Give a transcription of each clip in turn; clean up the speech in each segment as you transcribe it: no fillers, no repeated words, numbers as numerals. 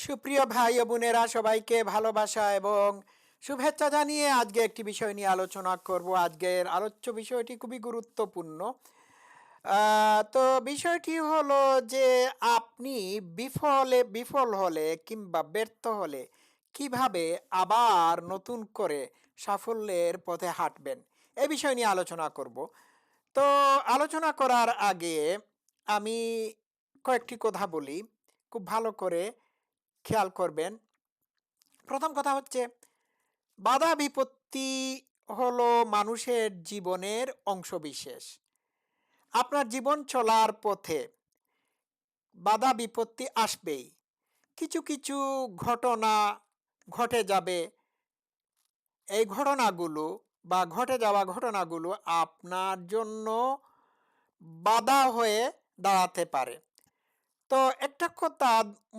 সুপ্রিয় ভাই ও বোনেরা, সবাইকে ভালোবাসা এবং শুভেচ্ছা জানিয়ে আজকে একটি বিষয় নিয়ে আলোচনা করব। আজকের আলোচ্য বিষয়টি খুবই গুরুত্বপূর্ণ। তো বিষয়টি হলো যে আপনি বিফল হলে কিংবা ব্যর্থ হলে কিভাবে আবার নতুন করে সাফল্যের পথে হাঁটবেন, এই বিষয় নিয়ে আলোচনা করব। তো আলোচনা করার আগে আমি কয়েকটি কথা বলি, খুব ভালো করে খেয়াল করবেন। প্রথম কথা হচ্ছে, বাধা বিপত্তি হলো মানুষের জীবনের অংশবিশেষ। আপনার জীবন চলার পথে বাধা বিপত্তি আসবেই। কিছু কিছু ঘটনা ঘটে যাবে। এই ঘটনাগুলো বা ঘটে যাওয়া ঘটনাগুলো আপনার জন্য বাধা হয়ে দাঁড়াতে পারে। তো একটা কথা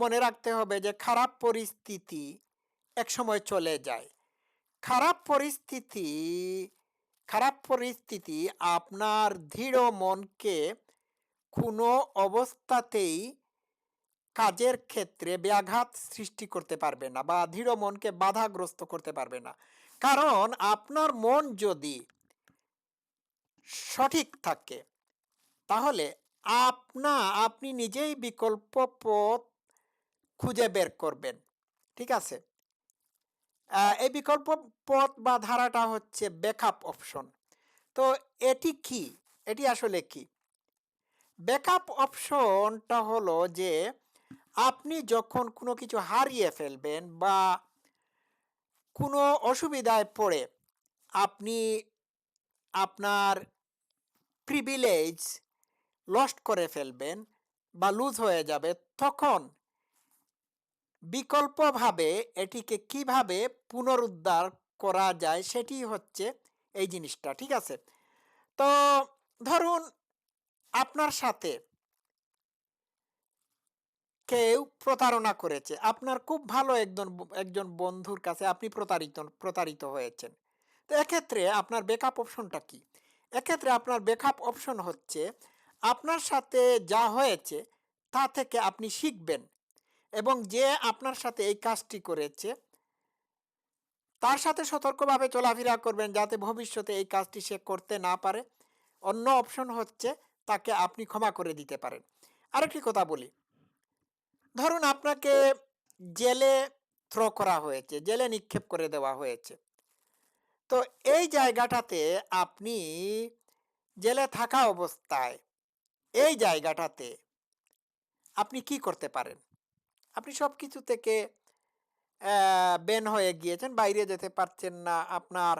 মনে রাখতে হবে যে খারাপ পরিস্থিতি একসময় চলে যায়। খারাপ পরিস্থিতি খারাপ পরিস্থিতি আপনার দৃঢ় মনকে কোনো অবস্থাতেই কাজের ক্ষেত্রে ব্যাঘাত সৃষ্টি করতে পারবে না বা দৃঢ় মনকে বাধাগ্রস্ত করতে পারবে না। কারণ আপনার মন যদি সঠিক থাকে, তাহলে আপনি নিজেই বিকল্প পথ খুঁজে বের করবেন। ঠিক আছে? এই বিকল্প পথ বা ধারাটা হচ্ছে ব্যাকআপ অপশন। তো এটি কি? এটি আসলে কি? ব্যাকআপ অপশনটা হলো যে আপনি যখন কোনো কিছু হারিয়ে ফেলবেন বা কোনো অসুবিধায় পড়ে আপনি আপনার প্রিভিলেজ লস্ট করে ফেলবেন বা লুজ হয়ে যাবে, তখন বিকল্পভাবে এটিকে কিভাবে পুনরুদ্ধার করা যায় সেটি হচ্ছে এই জিনিসটা। ঠিক আছে? তো ধরুন, আপনার সাথে কেউ প্রতারণা করেছে। আপনার খুব ভালো একজন বন্ধুর কাছে আপনি প্রতারিত হয়েছেন। তো এক্ষেত্রে আপনার ব্যাকআপ অপশনটা কি? এক্ষেত্রে আপনার ব্যাকআপ অপশন হচ্ছে, আপনার সাথে যা হয়েছে তা থেকে আপনি শিখবেন এবং যে আপনার সাথে এই কাজটি করেছে তার সাথে সতর্কভাবে চলাফেরা করবেন যাতে ভবিষ্যতে এই কাজটি সে করতে না পারে। অন্য অপশন হচ্ছে, তাকে আপনি ক্ষমা করে দিতে পারেন। আরেকটি কথা বলি, ধরুন আপনাকে জেলে করা হয়েছে, জেলে নিক্ষেপ করে দেওয়া হয়েছে। তো এই জায়গাটাতে আপনি জেলে থাকা অবস্থায় এই জায়গাটাতে আপনি কি করতে পারেন? আপনি সবকিছু থেকে ব্যান হয়ে গিয়েছেন, বাইরে যেতে পারছেন না। আপনার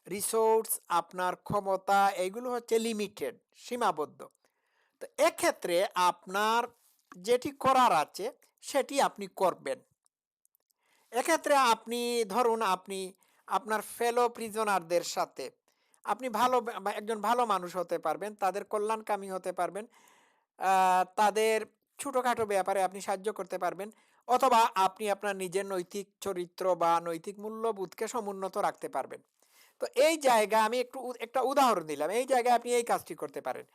রিসোর্স, আপনার ক্ষমতা এইগুলো হচ্ছে লিমিটেড, সীমাবদ্ধ। তো এক্ষেত্রে আপনার যেটি করার আছে সেটি আপনি করবেন। এক্ষেত্রে আপনি ধরুন, আপনি আপনার ফেলো প্রিজনারদের সাথে আপনি একজন ভালো মানুষ হতে পারবেন, তাদের কল্যাণকামী হতে পারবেন, তাদের ছোটোখাটো ব্যাপারে আপনি সাহায্য করতে পারবেন, অথবা আপনি আপনার নিজের নৈতিক চরিত্র বা নৈতিক মূল্যবোধকে সমুন্নত রাখতে পারবেন। তো এই জায়গায় আমি একটা উদাহরণ দিলাম, এই জায়গায় আপনি এই কাজটি করতে পারেন।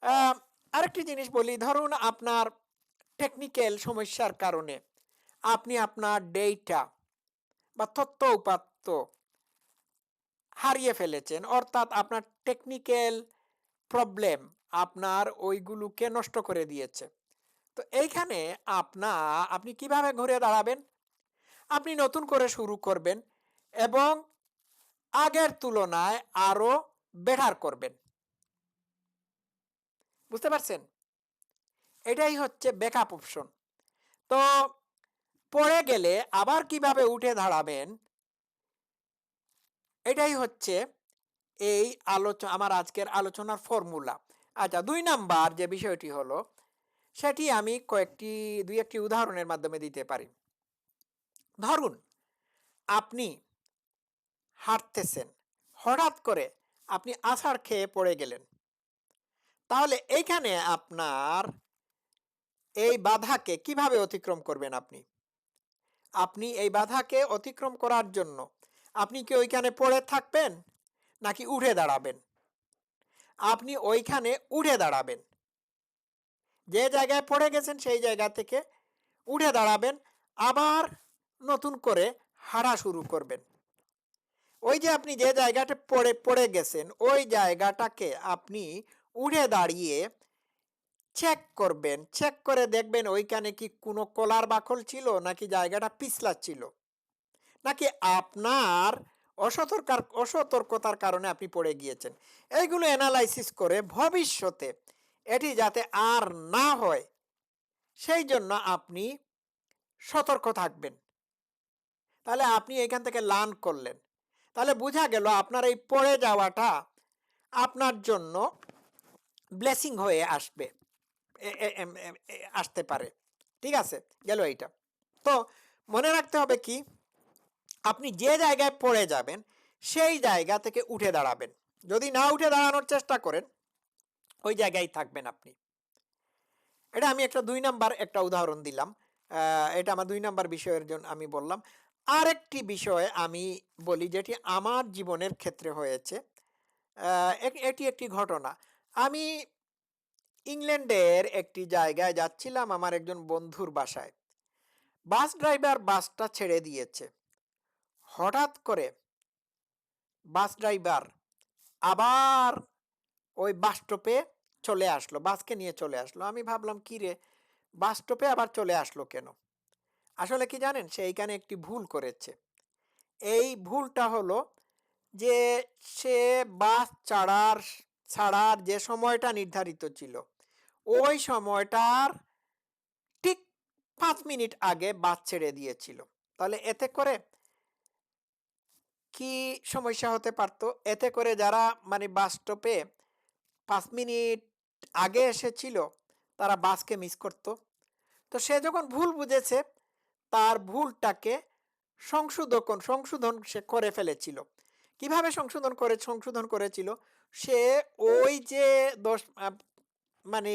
আহ, আরেকটি জিনিস বলি, ধরুন আপনার টেকনিক্যাল সমস্যার কারণে আপনি আপনার ডেটা বা তথ্য উপাত্ত হারিয়ে ফেলেছেন, অর্থাৎ আপনার টেকনিক্যাল প্রবলেম আপনার ওইগুলোকে নষ্ট করে দিয়েছে। তো এইখানে আপনি কিভাবে ঘুরে দাঁড়াবেন? আপনি নতুন করে শুরু করবেন এবং আগের তুলনায় আরো বেটার করবেন। বুঝতে পারছেন? এটাই হচ্ছে ব্যাকআপ অপশন। তো পড়ে গেলে আবার কিভাবে উঠে দাঁড়াবেন, এটাই হচ্ছে আমার আজকের আলোচনার ফর্মুলা। আচ্ছা, ২ নাম্বার যে বিষয়টি হলো, সেটি আমি দুই একটি উদাহরণের মাধ্যমে দিতে পারি। ধরুন আপনি হাঁটতেছেন, হঠাৎ করে আপনি আছাড় খেয়ে পড়ে গেলেন। তাহলে এইখানে আপনার এই বাধাকে কিভাবে অতিক্রম করবেন আপনি? আপনি এই বাধাকে অতিক্রম করার জন্য আপনি কি ওইখানে পড়ে থাকবেন নাকি উঠে দাঁড়াবেন? আপনি ওইখানে উঠে দাঁড়াবেন। যে জায়গায় পড়ে গেছেন সেই জায়গা থেকে উঠে দাঁড়াবেন। আবার নতুন করে হাঁটা শুরু করবেন। ওই যে আপনি যে জায়গাটা পড়ে পড়ে গেছেন, ওই জায়গাটাকে আপনি উঠে দাঁড়িয়ে চেক করবেন। চেক করে দেখবেন ওইখানে কি কোনো কলার বাকল ছিল, নাকি জায়গাটা পিছলা ছিল, নাকি আপনার অসতর্কতার কারণে আপনি পড়ে গিয়েছেন। এইগুলো অ্যানালাইসিস করে ভবিষ্যতে এটি যাতে আর না হয় সেই জন্য আপনি সতর্ক থাকবেন। তাহলে আপনি এখান থেকে লার্ন করলেন। তাহলে বোঝা গেল আপনার এই পড়ে যাওয়াটা আপনার জন্য ব্লেসিং হয়ে আসবে, আসতে পারে। ঠিক আছে, গেল এইটা। তো মনে রাখতে হবে কি, আপনি যে জায়গায় পড়ে যাবেন সেই জায়গা থেকে উঠে দাঁড়াবেন। যদি না উঠে দাঁড়ানোর চেষ্টা করেন ওই জায়গায় থাকবেন আপনি। এটা আমি একটা ২ নাম্বার একটা উদাহরণ দিলাম। এটা আমার ২ নাম্বার বিষয়ের জন্য আমি বললাম। আরেকটি বিষয় আমি বলি যেটি আমার জীবনের ক্ষেত্রে হয়েছে। এটি একটি ঘটনা। আমি ইংল্যান্ডের একটি জায়গায় যাচ্ছিলাম আমার একজন বন্ধুর বাসায়। বাস ড্রাইভার বাসটা ছেড়ে দিয়েছে। হঠাৎ করে বাস ড্রাইভার আবার ওই বাস স্টপে চলে আসলো, বাসকে নিয়ে চলে আসলো। আমি ভাবলাম কি রে, বাস স্টপে আবার চলে আসলো কেন? আসলে কি জানেন, সে এইখানে একটি ভুল করেছে। এই ভুলটা হলো যে সে বাস ছাড়ার যে সময়টা নির্ধারিত ছিল ওই সময়টার ঠিক ৫ মিনিট আগে বাস ছেড়ে দিয়েছিল। তাহলে এতে করে কি সমস্যা হতে পারতো? এতে করে যারা মানে বাস স্টপে ৫ মিনিট আগে এসেছিল তারা বাসকে মিস করত। তো সে যখন ভুল বুঝেছে তার ভুলটাকে সংশোধন সে করে ফেলেছিল। কিভাবে সংশোধন করেছিল? সে ওই যে মানে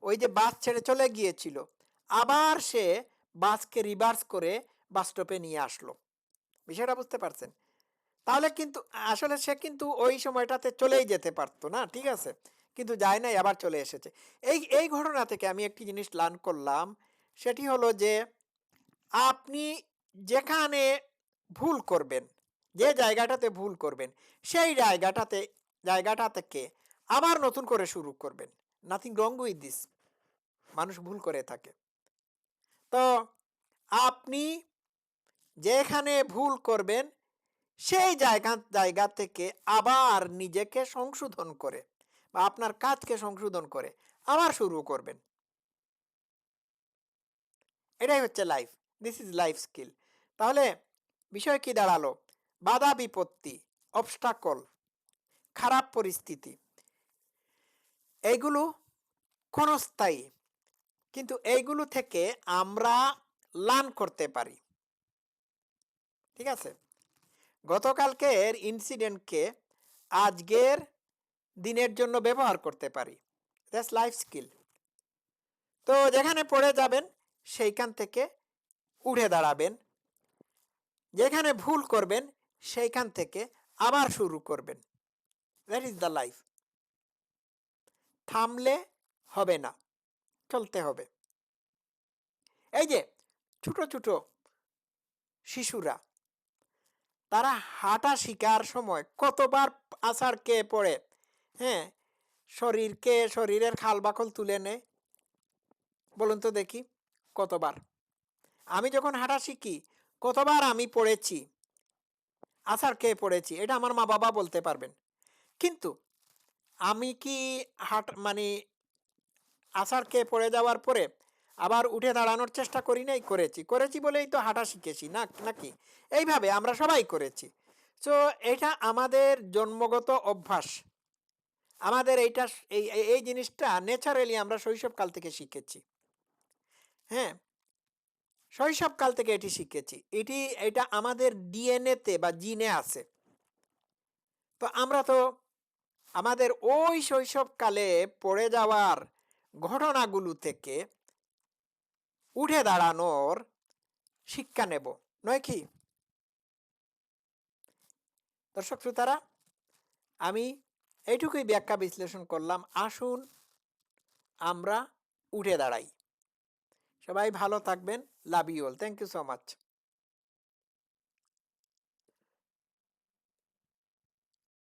ওই যে বাস ছেড়ে চলে গিয়েছিল, আবার সে বাসকে রিভার্স করে বাস স্টপে নিয়ে আসলো। বিষয়টা বুঝতে পারছেন? তাহলে কিন্তু আসলে সে কিন্তু ওই সময়টাতে চলেই যেতে পারতো না, ঠিক আছে? কিন্তু যায় নাই, আবার চলে এসেছে। এই ঘটনা থেকে আমি একটি জিনিস লার্ন করলাম। সেটি হলো যে আপনি যেখানে ভুল করবেন, যে জায়গাটাতে ভুল করবেন, সেই জায়গাটা থেকে আবার নতুন করে শুরু করবেন। Nothing wrong with this. মানুষ ভুল করে থাকে। তো আপনি যেখানে ভুল করবেন সেই জায়গা থেকে আবার নিজেকে সংশোধন করে বা আপনার কাজকে সংশোধন করে আবার শুরু করবেন। এটাই হচ্ছে life. This is life skill. তাহলে বিষয় কি দাঁড়ালো? বাধা বিপত্তি, অবস্টাকল, খারাপ পরিস্থিতি, এইগুলো ক্ষণস্থায়ী, কিন্তু এইগুলো থেকে আমরা লার্ন করতে পারি। ঠিক আছে, গতকালকের ইনসিডেন্টকে আজকের দিনের জন্য ব্যবহার করতে পারি। That's life skill. তো যেখানে পড়ে যাবেন সেইখান থেকে উঠে দাঁড়াবেন, যেখানে ভুল করবেন সেইখান থেকে আবার শুরু করবেন। That is the life. থামলে হবে না, চলতে হবে। এই যে ছোট ছোট শিশুরা, তারা হাঁটা শিকার সময় কতবার আছাড় খেয়ে পড়ে, হ্যাঁ, শরীরের খাল বাকল তুলে নেয়। বলুন তো দেখি কতবার? আমি যখন হাঁটা শিখি কতবার আমি পড়েছি, আছাড় খেয়ে পড়েছি, এটা আমার মা বাবা বলতে পারবেন। কিন্তু আমি কি মানে আছাড় খেয়ে পড়ে যাওয়ার পরে আবার উঠে দাঁড়ানোর চেষ্টা করি নাই? করেছি বলেই তো হাঁটা শিখেছি না, নাকি? এইভাবে আমরা সবাই করেছি। সো এটা আমাদের জন্মগত অভ্যাস। আমাদের এইটা এই এই জিনিসটা ন্যাচারালি আমরা শৈশবকাল থেকে শিখেছি। হ্যাঁ, শৈশবকাল থেকে এটি শিখেছি। এটা আমাদের ডিএনএতে বা জিনে আছে। তো আমরা তো আমাদের ওই শৈশবকালে পড়ে যাওয়ার ঘটনাগুলো থেকে উঠে দাঁড়ানোর শিক্ষা নেব, নয় কি? দর্শক শ্রোতারা, আমি এইটুকুই ব্যাখ্যা বিশ্লেষণ করলাম। আসুন আমরা উঠে দাঁড়াই। সবাই ভালো থাকবেন। Love you all. Thank you so much.